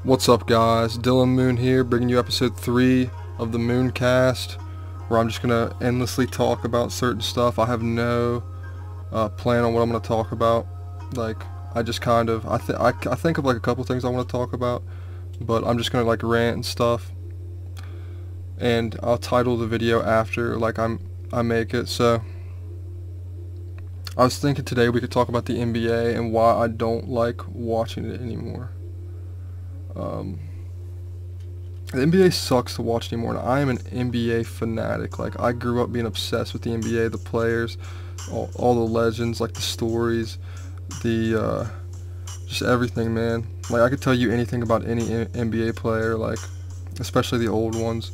What's up, guys? Dylan Moon here, bringing you episode 3 of the Mooncast, where I'm just gonna endlessly talk about certain stuff. I have no plan on what I'm gonna talk about. Like, I just kind of I think of like a couple things I want to talk about, but I'm just gonna like rant and stuff, and I'll title the video after like I make it. So I was thinking today we could talk about the NBA and why I don't like watching it anymore. The NBA sucks to watch anymore, and I am an NBA fanatic. Like, I grew up being obsessed with the NBA, the players, all the legends, like the stories, the just everything, man. Like, I could tell you anything about any NBA player, like especially the old ones.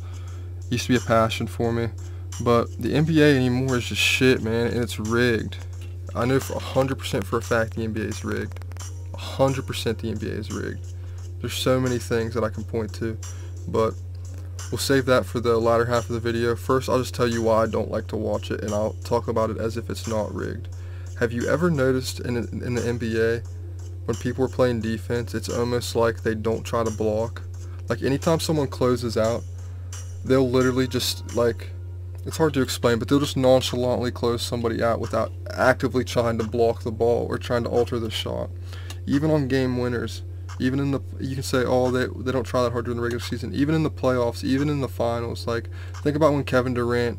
Used to be a passion for me, but the NBA anymore is just shit, man, and it's rigged. I know for 100% for a fact the NBA is rigged. 100% the NBA is rigged. There's so many things that I can point to, but we'll save that for the latter half of the video. First, I'll just tell you why I don't like to watch it, and I'll talk about it as if it's not rigged. Have you ever noticed in the NBA, when people are playing defense, it's almost like they don't try to block? Like, anytime someone closes out, they'll literally just, like, it's hard to explain, but they'll just nonchalantly close somebody out without actively trying to block the ball or trying to alter the shot. Even on game winners. Even in the, you can say, oh, they don't try that hard during the regular season. Even in the playoffs, even in the finals, like, think about when Kevin Durant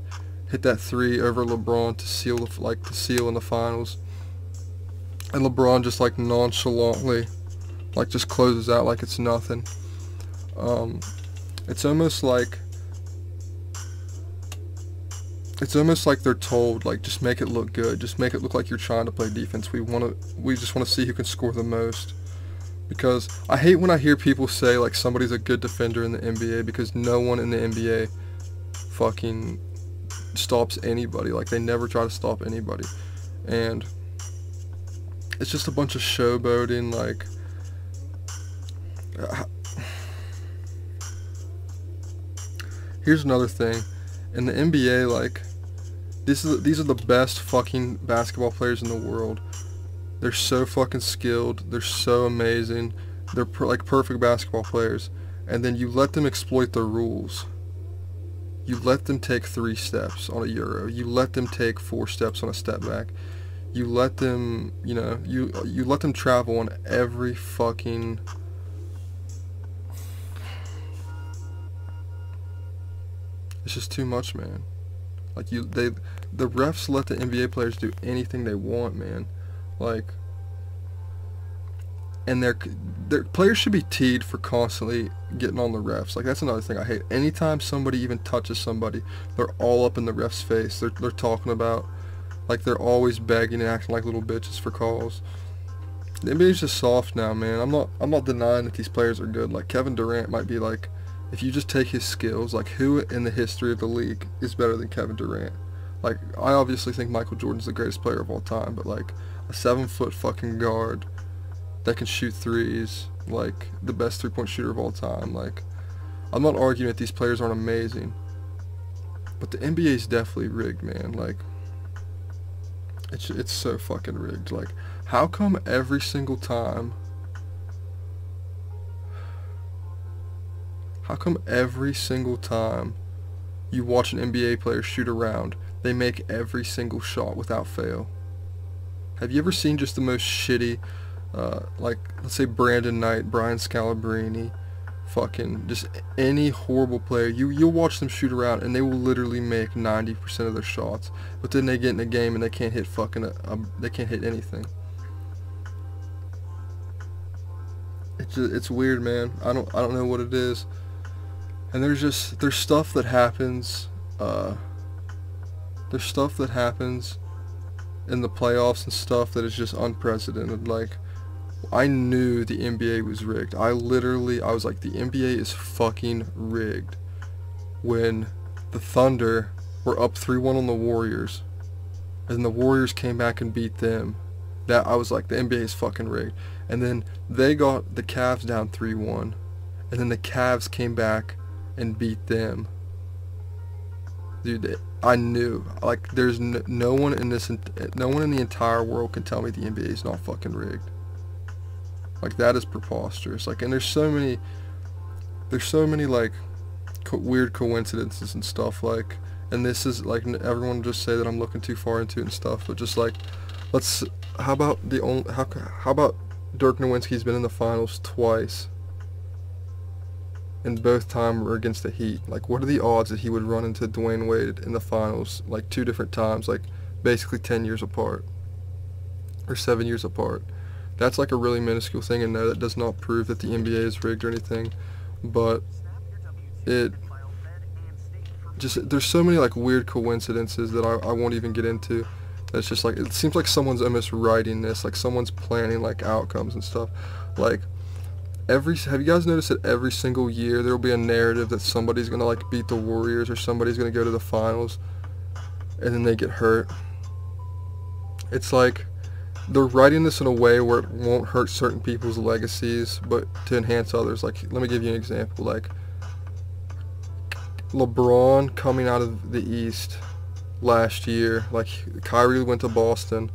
hit that 3 over Lebron to seal in the finals, and LeBron just like nonchalantly, like, just closes out like it's nothing. It's almost like they're told, like, just make it look good, just make it look like you're trying to play defense. We just want to see who can score the most. Because I hate when I hear people say, like, somebody's a good defender in the NBA, because no one in the NBA fucking stops anybody. Like, they never try to stop anybody. And it's just a bunch of showboating, like, here's another thing. In the NBA, like, these are the best fucking basketball players in the world. They're so fucking skilled. They're so amazing. They're like perfect basketball players. And then you let them exploit the rules. You let them take 3 steps on a Euro. You let them take 4 steps on a step back. You let them, you know, you let them travel on every fucking... It's just too much, man. Like, the refs let the NBA players do anything they want, man. Like, and their players should be teed for constantly getting on the refs. Like, that's another thing I hate. Anytime somebody even touches somebody, they're all up in the ref's face. They're talking about, like, they're always begging and acting like little bitches for calls. The NBA's just soft now, man. I'm not denying that these players are good. Like, Kevin Durant might be, like, if you just take his skills, like, who in the history of the league is better than Kevin Durant? Like, I obviously think Michael Jordan's the greatest player of all time, but, like, a 7-foot fucking guard that can shoot threes, like, the best 3-point shooter of all time. Like, I'm not arguing that these players aren't amazing, but the NBA's definitely rigged, man. Like, it's so fucking rigged. Like, how come every single time you watch an NBA player shoot around, they make every single shot without fail? Have you ever seen just the most shitty, like, let's say Brandon Knight, Brian Scalabrine, fucking just any horrible player? You'll watch them shoot around and they will literally make 90% of their shots, but then they get in a game and they can't hit they can't hit anything. It's weird, man. I don't know what it is. And there's stuff that happens. There's stuff that happens in the playoffs and stuff that is just unprecedented. Like, I knew the NBA was rigged. I was like, the NBA is fucking rigged when the Thunder were up 3-1 on the Warriors, and the Warriors came back and beat them. That I was like, the NBA is fucking rigged. And then they got the Cavs down 3-1, and then the Cavs came back and beat them. Dude, I knew, like, there's no one in the entire world can tell me the NBA is not fucking rigged. Like, that is preposterous. Like, and there's so many like weird coincidences and stuff, like, and this is like, everyone just say that I'm looking too far into it and stuff, but just like, how about Dirk Nowitzki's been in the finals twice, and both times were against the Heat. Like, what are the odds that he would run into Dwayne Wade in the finals, like, 2 different times, like, basically 10 years apart, or 7 years apart? That's like a really minuscule thing, and no, that does not prove that the NBA is rigged or anything, but there's so many like weird coincidences that I won't even get into. That's just like, it seems like someone's almost writing this, like someone's planning like outcomes and stuff. Like, have you guys noticed that every single year there will be a narrative that somebody's gonna like beat the Warriors, or somebody's gonna go to the finals, and then they get hurt? It's like they're writing this in a way where it won't hurt certain people's legacies, but to enhance others. Like, let me give you an example. Like, LeBron coming out of the East last year, like, Kyrie went to Boston,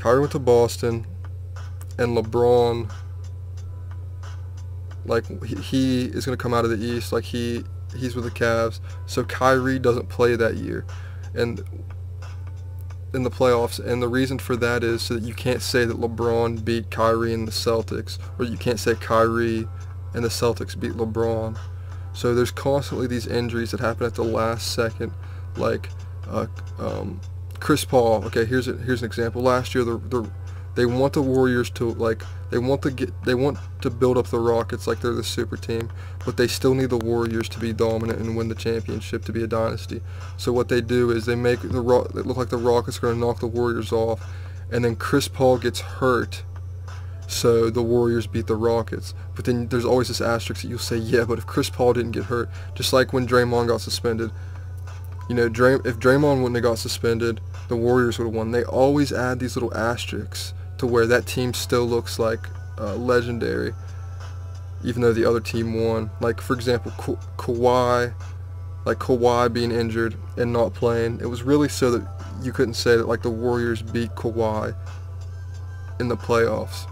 and LeBron, like, he is going to come out of the East, like, he's with the Cavs, so Kyrie doesn't play that year, and in the playoffs, and the reason for that is so that you can't say that LeBron beat Kyrie and the Celtics, or you can't say Kyrie and the Celtics beat LeBron. So there's constantly these injuries that happen at the last second, like Chris Paul. Okay, here's an example. Last year, they want the Warriors to, like, they want to build up the Rockets like they're the super team, but they still need the Warriors to be dominant and win the championship to be a dynasty. So what they do is they make it look like the Rockets are going to knock the Warriors off, and then Chris Paul gets hurt, so the Warriors beat the Rockets. But then there's always this asterisk that you'll say, yeah, but if Chris Paul didn't get hurt, just like when Draymond got suspended, you know, if Draymond wouldn't have got suspended, the Warriors would have won. They always add these little asterisks to where that team still looks like legendary, even though the other team won. Like, for example, Kawhi being injured and not playing, it was really so that you couldn't say that, like, the Warriors beat Kawhi in the playoffs.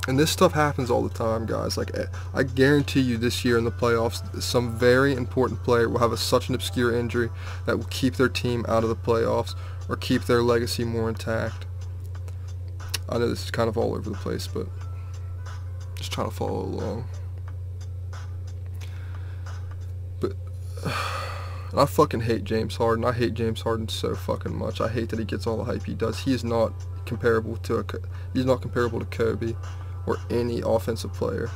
And this stuff happens all the time, guys. Like, I guarantee you this year in the playoffs, some very important player will have such an obscure injury that will keep their team out of the playoffs or keep their legacy more intact. I know this is kind of all over the place, but just trying to follow along. But I fucking hate James Harden. I hate James Harden so fucking much. I hate that he gets all the hype he does. He is not comparable to Kobe or any offensive player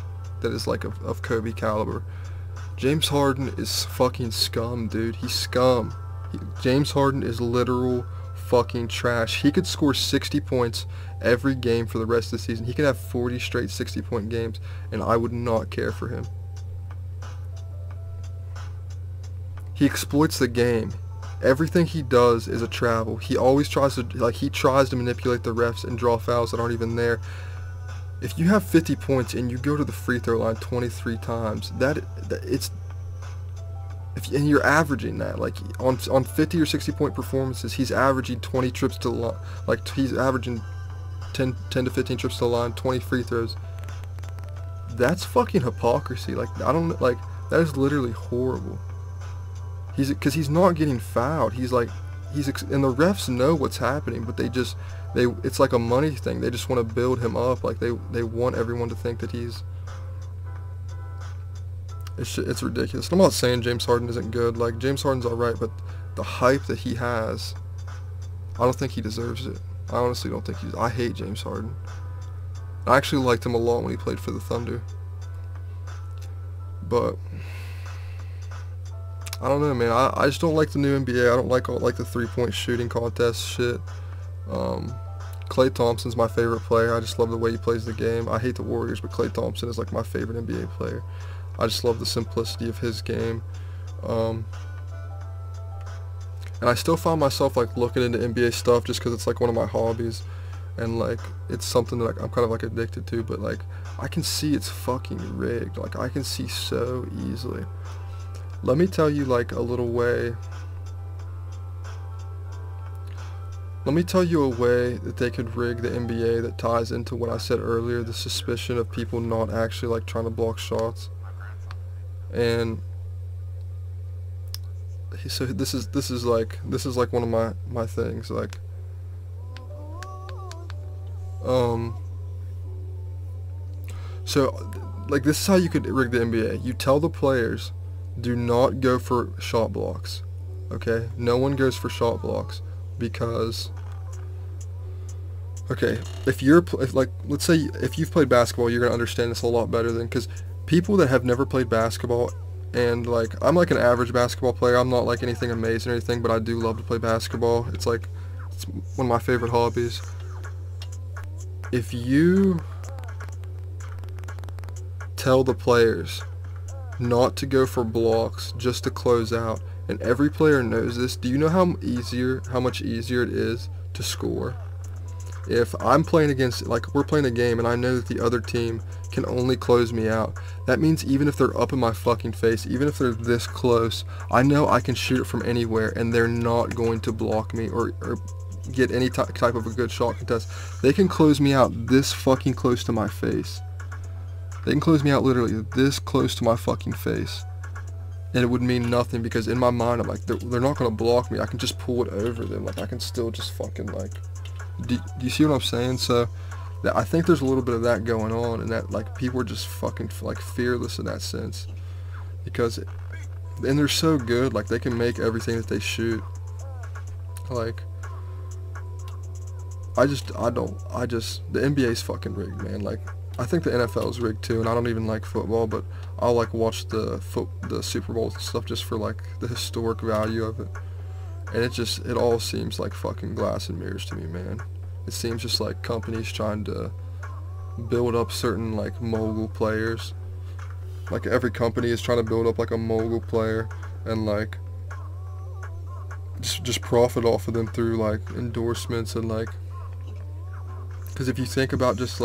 that is like of Kobe caliber. James Harden is fucking scum, dude. He's scum. James Harden is literal fucking trash. He could score 60 points every game for the rest of the season. He could have 40 straight 60-point games, and I would not care for him. He exploits the game. Everything he does is a travel. He always tries to manipulate the refs and draw fouls that aren't even there. If you have 50 points and you go to the free throw line 23 times, and you're averaging that, like, on 50 or 60 point performances, he's averaging 20 trips to the line, like, he's averaging 10 to 15 trips to the line, 20 free throws. That's fucking hypocrisy. Like, that is literally horrible. Because he's not getting fouled. And the refs know what's happening, but it's like a money thing. They just want to build him up. Like, they want everyone to think that it's ridiculous. I'm not saying James Harden isn't good. Like, James Harden's alright, but the hype that he has, I don't think he deserves it. I honestly don't think I hate James Harden. I actually liked him a lot when he played for the Thunder. But I don't know, man. I just don't like the new NBA. I don't like the three-point shooting contest shit. Klay Thompson's my favorite player. I just love the way he plays the game. I hate the Warriors, but Klay Thompson is like my favorite NBA player. I just love the simplicity of his game. And I still find myself like looking into NBA stuff just because it's like one of my hobbies, and like it's something that I'm kind of like addicted to. But like I can see it's fucking rigged. Like I can see so easily. Let me tell you like a little way. Let me tell you a way that they could rig the NBA that ties into what I said earlier, the suspicion of people not actually like trying to block shots. And so this is like one of my things, like so like this is how you could rig the NBA. You tell the players, do not go for shot blocks. Okay? No one goes for shot blocks because okay, if let's say if you've played basketball, you're going to understand this a lot better than, cuz people that have never played basketball, and like I'm like an average basketball player. I'm not like anything amazing or anything, but I do love to play basketball. It's one of my favorite hobbies. If you tell the players not to go for blocks, just to close out, and every player knows this, do you know how much easier it is to score? If I'm playing against, like we're playing a game and I know that the other team can only close me out, that means even if they're up in my fucking face, even if they're this close, I know I can shoot it from anywhere and they're not going to block me or get any type of a good shot contest. They can close me out this fucking close to my face. They can close me out literally this close to my fucking face. And it would mean nothing because in my mind I'm like, they're not going to block me. I can just pull it over them. Like I can still just fucking like... Do you see what I'm saying? So I think there's a little bit of that going on, and that like people are just fucking like fearless in that sense, and they're so good, like they can make everything that they shoot. Like the NBA's fucking rigged, man. Like I think the NFL's rigged too, and I don't even like football, but I'll like watch the Super Bowl stuff just for like the historic value of it. And it all seems like fucking glass and mirrors to me, man. It seems just like companies trying to build up certain like mogul players. Like every company is trying to build up like a mogul player and like just profit off of them through like endorsements and like, because if you think about just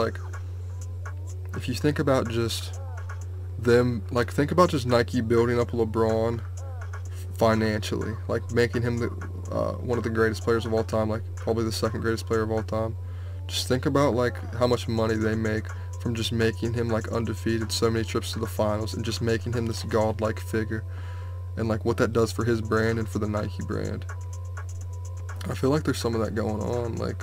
them, like think about just Nike building up LeBron financially, like making him one of the greatest players of all time, like probably the second greatest player of all time. Just think about like how much money they make from just making him like undefeated, so many trips to the finals, and just making him this godlike figure, and like what that does for his brand and for the Nike brand. I feel like there's some of that going on. Like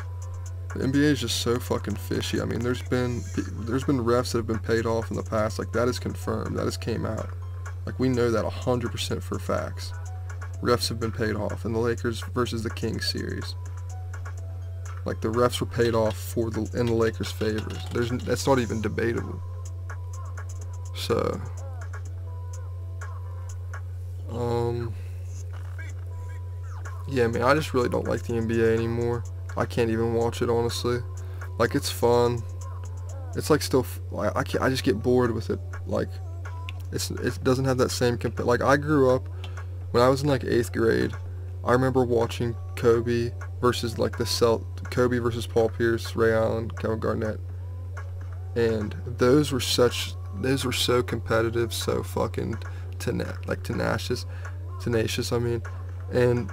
the NBA is just so fucking fishy. I mean, there's been refs that have been paid off in the past. Like that is confirmed. That has came out. Like we know that 100% for facts. Refs have been paid off in the Lakers versus the Kings series. Like the refs were paid off in the Lakers' favors. That's not even debatable. So, yeah, man, I just really don't like the NBA anymore. I can't even watch it, honestly. Like it's fun. It's like still, I just get bored with it. Like it doesn't have that same like I grew up when I was in like 8th grade. I remember watching Kobe versus like Kobe versus Paul Pierce, Ray Allen, Kevin Garnett, and those were so competitive, so fucking tenacious. I mean, and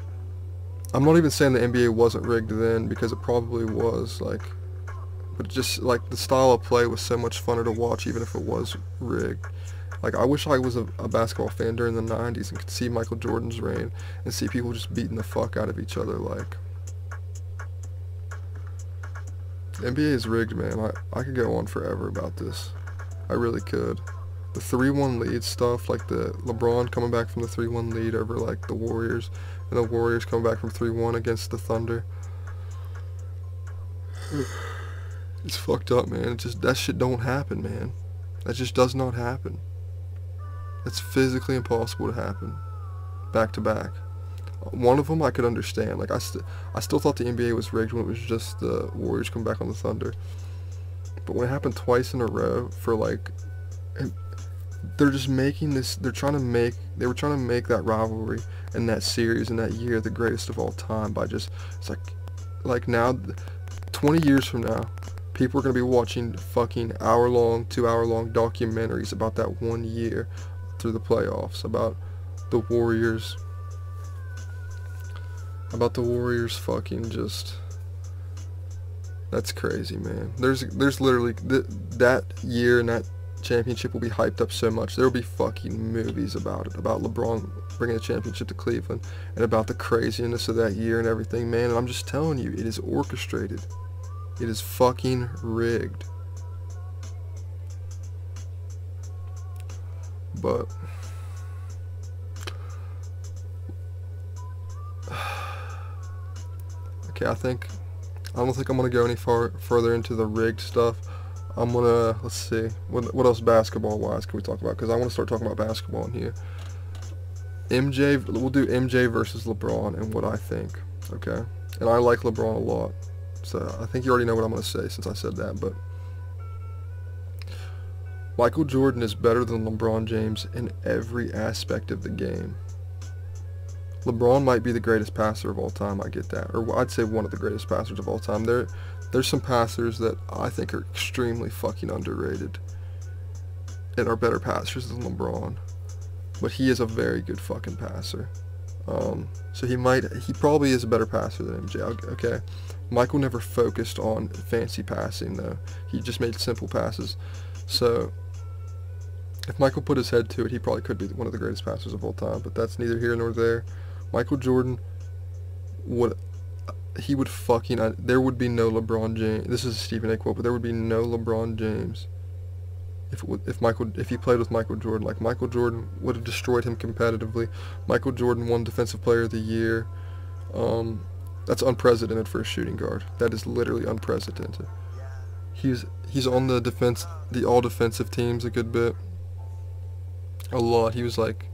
I'm not even saying the NBA wasn't rigged then, because it probably was, like, but just like the style of play was so much funner to watch, even if it was rigged. Like I wish I was a basketball fan during the 90s and could see Michael Jordan's reign and see people just beating the fuck out of each other. Like the NBA is rigged, man. I could go on forever about this. I really could. The 3-1 lead stuff, like the LeBron coming back from the 3-1 lead over like the Warriors, and the Warriors coming back from 3-1 against the Thunder. It's fucked up, man. That shit don't happen, man. That just does not happen. It's physically impossible to happen back to back. One of them I could understand. Like I still thought the NBA was rigged when it was just the Warriors come back on the Thunder. But when it happened twice in a row for like, they're just making this. They were trying to make that rivalry and that series and that year the greatest of all time by just, it's like now, 20 years from now, people are going to be watching fucking 2-hour-long documentaries about that one year through the playoffs, about the Warriors fucking just That's crazy, man. There's literally that year and that championship will be hyped up so much. There will be fucking movies about it, about LeBron bringing a championship to Cleveland, and about the craziness of that year and everything, man. And I'm just telling you, it is orchestrated. It is fucking rigged. But okay, I don't think I'm gonna go any further into the rigged stuff. I'm gonna, let's see, what else basketball wise can we talk about? Because I want to start talking about basketball in here. We'll do MJ versus LeBron and what I think. Okay, and I like LeBron a lot, so I think you already know what I'm gonna say since I said that. But Michael Jordan is better than LeBron James in every aspect of the game. LeBron might be the greatest passer of all time, I get that. Or I'd say one of the greatest passers of all time. There's some passers that I think are extremely fucking underrated and are better passers than LeBron. But he is a very good fucking passer. So he probably is a better passer than MJ, okay? Michael never focused on fancy passing, though. He just made simple passes. So if Michael put his head to it, he probably could be one of the greatest passers of all time, but that's neither here nor there. Michael Jordan would fucking, there would be no LeBron James. This is a Stephen A. quote, but there would be no LeBron James if he played with Michael Jordan. Like, Michael Jordan would have destroyed him competitively. Michael Jordan won Defensive Player of the Year. That's unprecedented for a shooting guard. That is literally unprecedented. He's on the all defensive teams a good bit. A lot. He was like,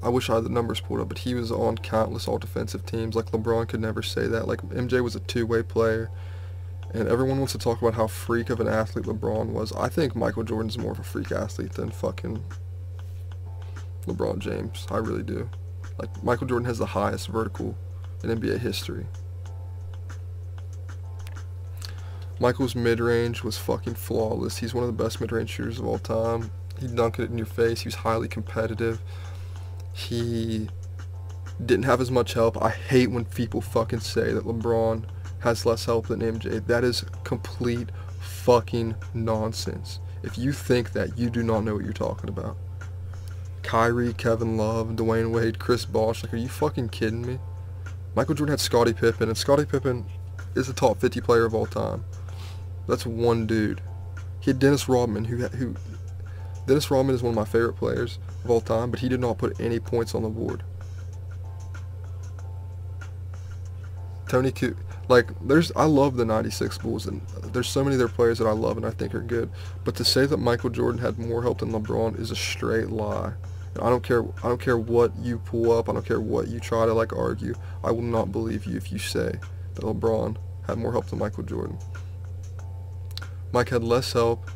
I wish I had the numbers pulled up, but he was on countless all-defensive teams. Like, LeBron could never say that. Like, MJ was a two-way player, and everyone wants to talk about how freak of an athlete LeBron was. I think Michael Jordan's more of a freak athlete than fucking LeBron James. I really do. Like, Michael Jordan has the highest vertical in NBA history. Michael's mid-range was fucking flawless. He's one of the best mid-range shooters of all time. He'd dunk it in your face. He was highly competitive. He didn't have as much help. I hate when people fucking say that LeBron has less help than MJ. That is complete fucking nonsense. If you think that, you do not know what you're talking about. Kyrie, Kevin Love, Dwayne Wade, Chris Bosh, like, are you fucking kidding me? Michael Jordan had Scottie Pippen, and Scottie Pippen is a top 50 player of all time. That's one dude. He had Dennis Rodman, who Dennis Rodman is one of my favorite players of all time, but he did not put any points on the board. Tony Kukoc, like, I love the 96 Bulls, and there's so many of their players that I love and I think are good, but to say that Michael Jordan had more help than LeBron is a straight lie. And I don't care what you pull up, I don't care what you try to, like, argue, I will not believe you if you say that LeBron had more help than Michael Jordan. Mike had less help.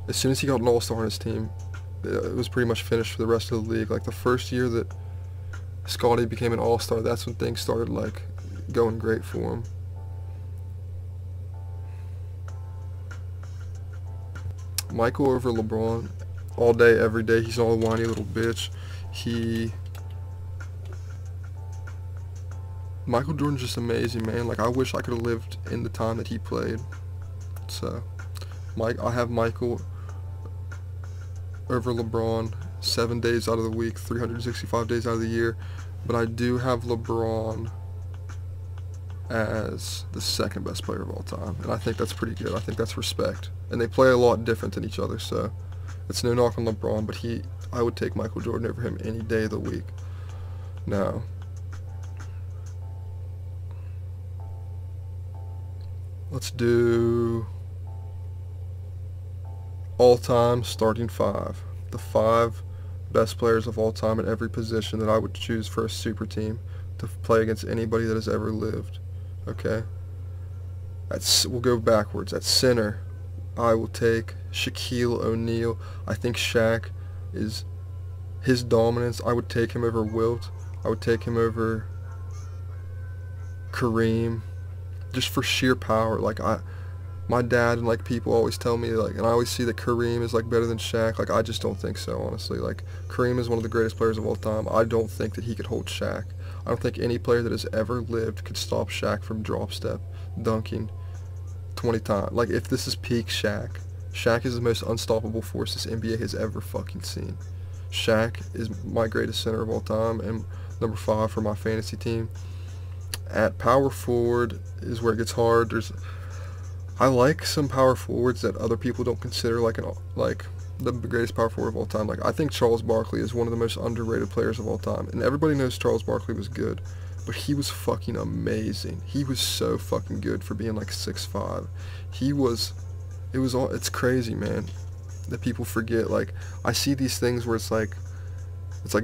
As soon as he got an all-star on his team, it was pretty much finished for the rest of the league. Like, the first year that Scottie became an all-star, that's when things started, like, going great for him. Michael over LeBron all day, every day. He's all a whiny little bitch. Michael Jordan's just amazing, man. Like, I wish I could have lived in the time that he played. So, I have Michael over LeBron 7 days out of the week, 365 days out of the year, but I do have LeBron as the second best player of all time, and I think that's pretty good. I think that's respect, and they play a lot different than each other, so it's no knock on LeBron, but I would take Michael Jordan over him any day of the week. Now, let's do all-time starting five. The 5 best players of all time at every position that I would choose for a super team to play against anybody that has ever lived. Okay? We'll go backwards. At center, I will take Shaquille O'Neal. I think Shaq is his dominance. I would take him over Wilt. I would take him over Kareem, just for sheer power. Like, my dad and, like, people always tell me, like, and I always see that Kareem is, like, better than Shaq. Like, I just don't think so, honestly. Like, Kareem is one of the greatest players of all time. I don't think that he could hold Shaq. I don't think any player that has ever lived could stop Shaq from drop step, dunking, 20 times. Like, if this is peak Shaq, Shaq is the most unstoppable force this NBA has ever fucking seen. Shaq is my greatest center of all time and number 5 for my fantasy team. At power forward is where it gets hard. I like some power forwards that other people don't consider like the greatest power forward of all time. Like, I think Charles Barkley is one of the most underrated players of all time, and everybody knows Charles Barkley was good, but he was fucking amazing. He was so fucking good for being like 6'5". It's crazy, man, that people forget. Like, I see these things where it's like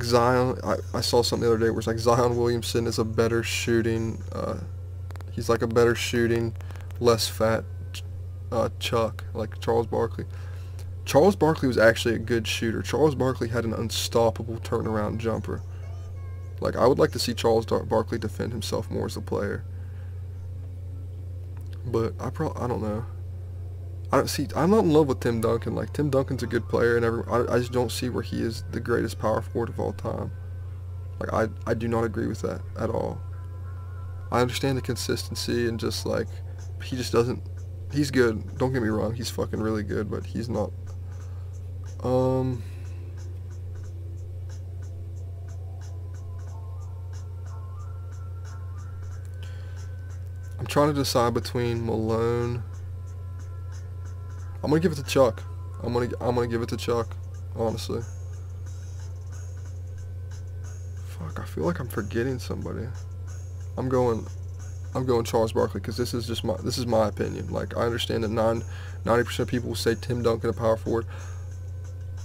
Zion. I saw something the other day where it's like Zion Williamson is a better shooting. He's like a better shooting, less fat Chuck, like Charles Barkley. Charles Barkley was actually a good shooter. Charles Barkley had an unstoppable turnaround jumper. Like, I would like to see Charles Barkley defend himself more as a player. But I don't know. I'm not in love with Tim Duncan. Like, Tim Duncan's a good player, and I just don't see where he is the greatest power forward of all time. Like, I do not agree with that at all. I understand the consistency and just, like, he just doesn't. He's good. Don't get me wrong. He's fucking really good, but he's not. I'm trying to decide between Malone. I'm gonna give it to Chuck. I'm gonna give it to Chuck, honestly. Fuck, I feel like I'm forgetting somebody. I'm going Charles Barkley because this is my opinion. Like, I understand that 90% of people will say Tim Duncan a power forward.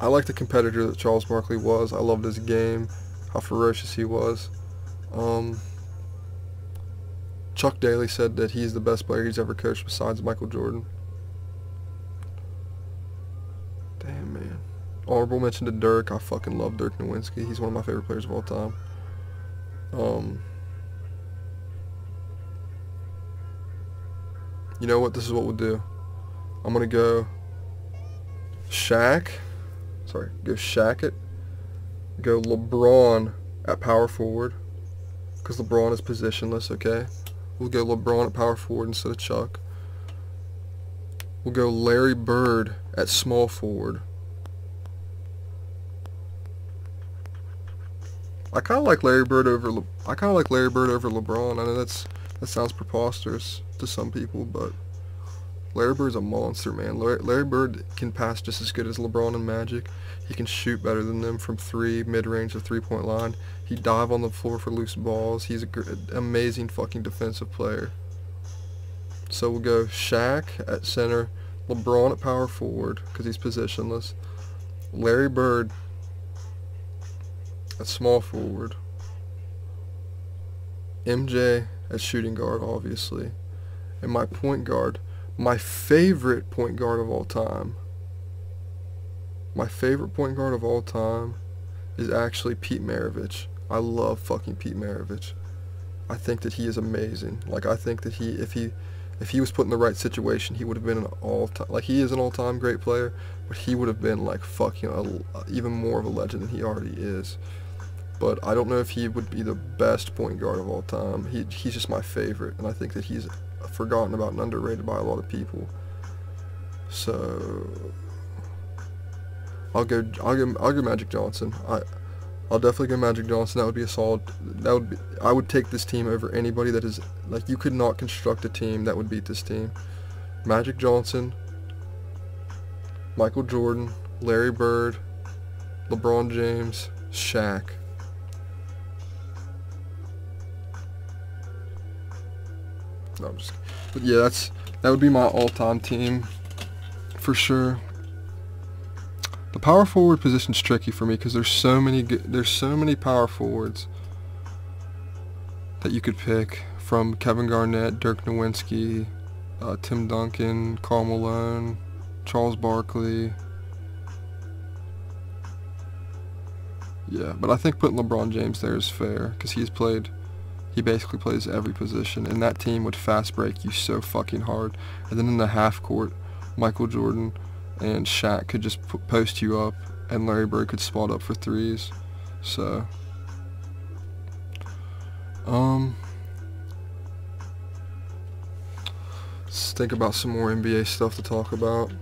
I like the competitor that Charles Barkley was. I loved his game, how ferocious he was. Chuck Daly said that he's the best player he's ever coached besides Michael Jordan. Damn, man. Honorable mention to Dirk. I fucking love Dirk Nowitzki. He's one of my favorite players of all time. You know what? This is what we'll do. I'm going to go Shaq. Go Shaq it. Go LeBron at power forward. Because LeBron is positionless, okay? We'll go LeBron at power forward instead of Chuck. We'll go Larry Bird at small forward. I kind of like Larry Bird over LeBron. I know that sounds preposterous to some people, but Larry Bird's a monster, man. Larry Bird can pass just as good as LeBron and Magic. He can shoot better than them from mid-range, the three-point line. He dive on the floor for loose balls. He's an amazing fucking defensive player. So we'll go Shaq at center, LeBron at power forward because he's positionless, Larry Bird at small forward, MJ at shooting guard, obviously, and my point guard, my favorite point guard of all time. My favorite point guard of all time is actually Pete Maravich. I love fucking Pete Maravich. I think that he is amazing. Like, I think that if he was put in the right situation, he would have been an all-time, like, he is an all-time great player, but he would have been like fucking even more of a legend than he already is. But I don't know if he would be the best point guard of all time. He's just my favorite, and I think that he's forgotten about and underrated by a lot of people. So I'll go Magic Johnson. I'll definitely go Magic Johnson. That would be a solid. I would take this team over anybody that is, like, you could not construct a team that would beat this team. Magic Johnson, Michael Jordan, Larry Bird, LeBron James, Shaq. No, I'm just kidding. But yeah, that would be my all-time team for sure. The power forward position's tricky for me because there's so many power forwards that you could pick, from Kevin Garnett, Dirk Nowitzki, Tim Duncan, Karl Malone, Charles Barkley. Yeah, but I think putting LeBron James there is fair because he basically plays every position, and that team would fast break you so fucking hard. And then in the half court, Michael Jordan and Shaq could just post you up, and Larry Bird could spot up for threes. So, think about some more NBA stuff to talk about.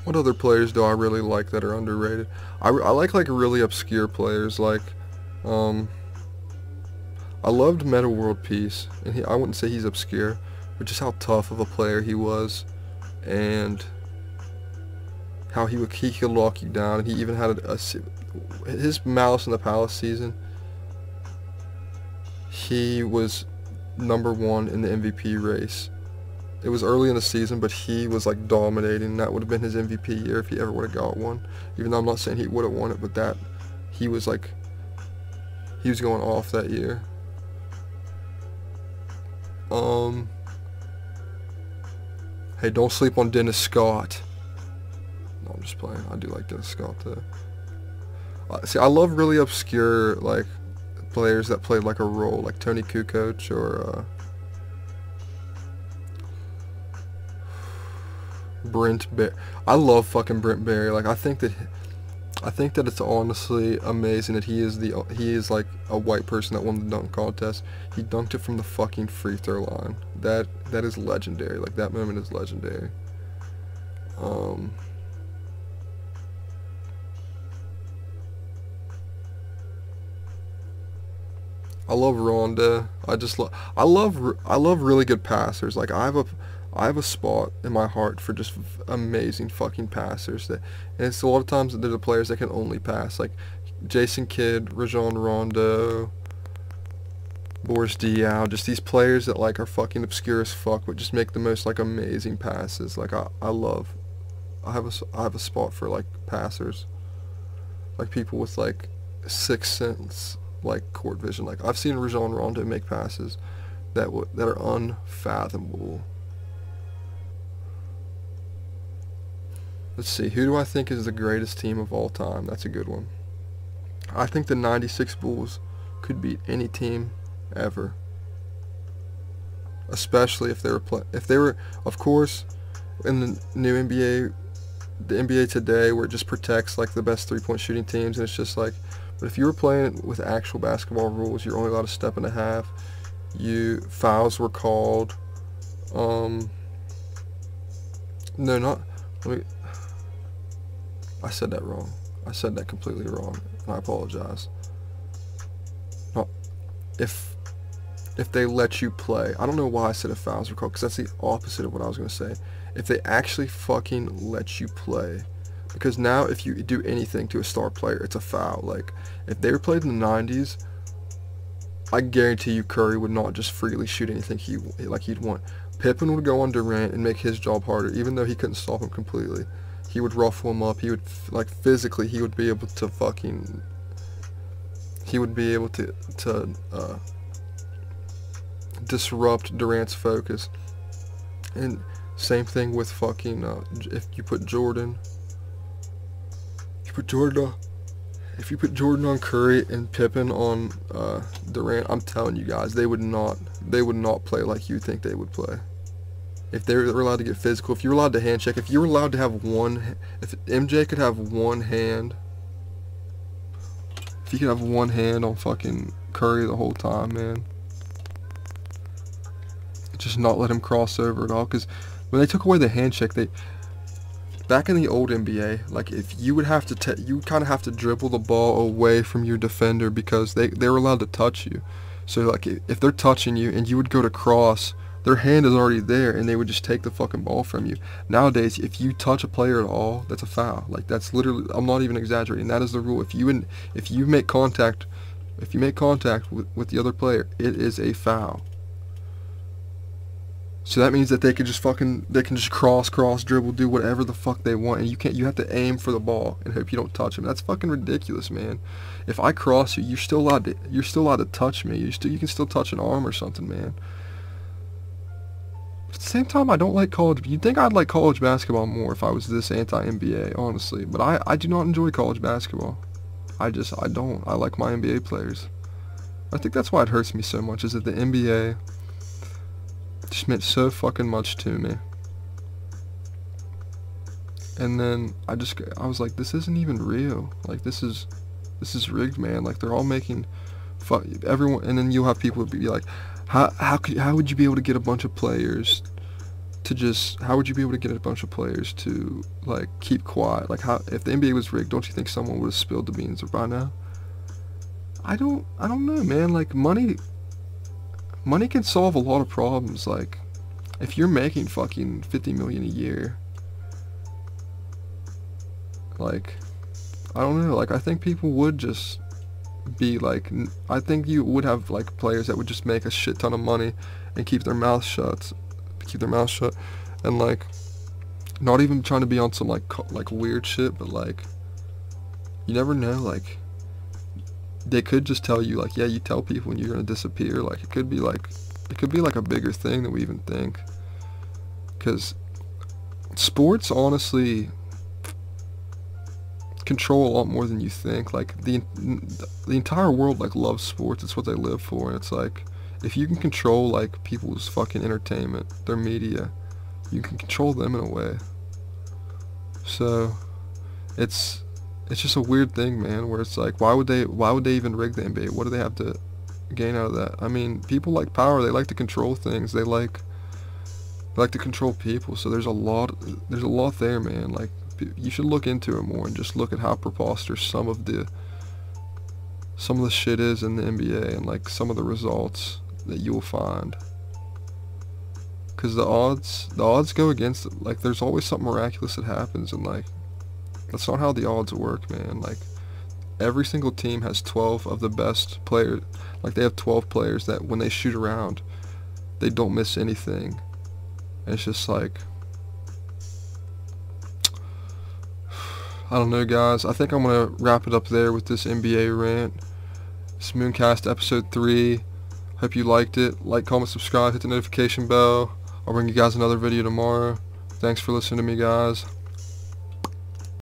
What other players do I really like that are underrated? I like really obscure players. Like, I loved Meta World Peace, and I wouldn't say he's obscure, but just how tough of a player he was, and how he could lock you down. And he even had his Malice in the Palace season. He was #1 in the MVP race. It was early in the season, but he was like dominating. That would have been his MVP year if he ever would have got one. Even though I'm not saying he would have won it, but he was going off that year. Hey, don't sleep on Dennis Scott. No, I'm just playing. I do like Dennis Scott though. See, I love really obscure like players that played like a role, like Tony Kukoc or Brent Barry. I love fucking Brent Barry. Like I think that it's honestly amazing that he is like a white person that won the dunk contest. He dunked it from the fucking free throw line. That is legendary. Like that moment is legendary. I love Ronda. I love really good passers. Like I have a spot in my heart for just amazing fucking passers. And it's a lot of times they're the players that can only pass, like Jason Kidd, Rajon Rondo, Boris Diaw, just these players that like are fucking obscure as fuck, but just make the most like amazing passes. Like I have a spot for like passers, like people with like sixth sense, like court vision. Like I've seen Rajon Rondo make passes that are unfathomable. Let's see, who do I think is the greatest team of all time? That's a good one. I think the '96 Bulls could beat any team ever, especially if they were, of course, in the new NBA, the NBA today, where it just protects like the best three-point shooting teams, and it's just like, but if you were playing with actual basketball rules, you're only allowed a step and a half. Fouls were called. I said that wrong. I said that completely wrong, and I apologize. No, if they let you play, I don't know why I said if fouls were called, because that's the opposite of what I was going to say. If they actually fucking let you play, because now if you do anything to a star player, it's a foul. Like, if they were played in the 90s, I guarantee you Curry would not just freely shoot anything he'd want. Pippen would go on Durant and make his job harder, even though he couldn't stop him completely. He would ruffle him up. He would, like, physically, he would be able to disrupt Durant's focus. And same thing with fucking, if you put Jordan on Curry and Pippen on Durant, I'm telling you guys, they would not play like you think they would play. If they were allowed to get physical, if you were allowed to hand check, if you were allowed to have if MJ could have one hand, if he could have one hand on fucking Curry the whole time, man, just not let him cross over at all. Because when they took away the hand check, back in the old NBA, like, if you would have to, you kind of have to dribble the ball away from your defender, because they were allowed to touch you. So like, if they're touching you and you would go to cross, their hand is already there, and they would just take the fucking ball from you. Nowadays, if you touch a player at all, that's a foul. Like, that's literally, I'm not even exaggerating. That is the rule. If you make contact with the other player, it is a foul. So that means that they can just cross, dribble, do whatever the fuck they want, and you have to aim for the ball and hope you don't touch him. That's fucking ridiculous, man. If I cross you, you're still allowed to touch me. You can still touch an arm or something, man. At the same time, I don't like college. You'd think I'd like college basketball more if I was this anti-NBA, honestly. But I do not enjoy college basketball. I don't. I like my NBA players. I think that's why it hurts me so much, is that the NBA just meant so fucking much to me. And then I was like, this isn't even real. Like, this is rigged, man. Like, they're all making everyone. And then you'll have people be like, how would you be able to get a bunch of players to just, how would you be able to get a bunch of players to like keep quiet? Like, how, if the NBA was rigged, don't you think someone would have spilled the beans by now? I don't know, man. Like, money can solve a lot of problems. Like, if you're making fucking 50 million a year, like, I don't know, like, I think people would just be like, I think you would have like players that would just make a shit ton of money and keep their mouth shut, and like, not even trying to be on some like weird shit, but like, you never know, like, they could just tell you, like, yeah, you tell people when you're gonna disappear. Like, it could be like a bigger thing than we even think, because sports honestly control a lot more than you think. Like, the entire world like loves sports. It's what they live for, and it's like, if you can control like people's fucking entertainment, their media, you can control them in a way. So it's just a weird thing, man, where it's like, why would they even rig the NBA? What do they have to gain out of that? I mean, people like power. They like to control things. They like to control people. So there's a lot there, man. Like, you should look into it more and just look at how preposterous some of the shit is in the NBA, and like some of the results that you'll find. Because the odds go against it. Like, there's always something miraculous that happens, and like, that's not how the odds work, man. Like, every single team has 12 of the best players. Like, they have 12 players that when they shoot around, they don't miss anything. And it's just like, I don't know, guys. I think I'm gonna wrap it up there with this NBA rant. It's Mooncast episode 3. Hope you liked it. Like, comment, subscribe, hit the notification bell. I'll bring you guys another video tomorrow. Thanks for listening to me, guys.